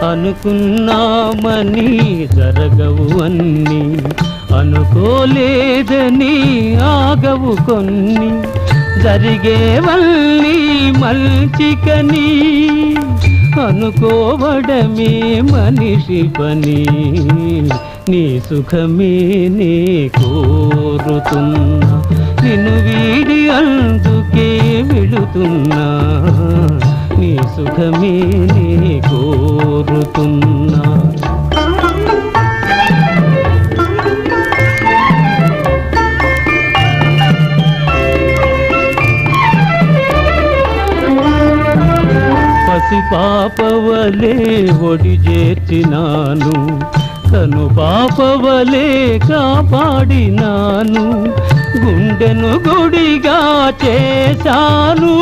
అనుకున్నామని జరగవు అన్నీ, అనుకోలేదని ఆగవు కొన్ని, జరిగేవన్నీ మంచికని అనుకోవడమే మనిషి పని. నీ సుఖమే నే కోరుతున్నా, నిన్ను వీడి అందుకే వెళుతున్నా. నీ సుఖమే నే కోరుతున్నా. పసి పాపవలే ఒడి చేర్చినాను, కను పాపవలే కాపాడినాను, గుండెను గుడిగా చేశాను.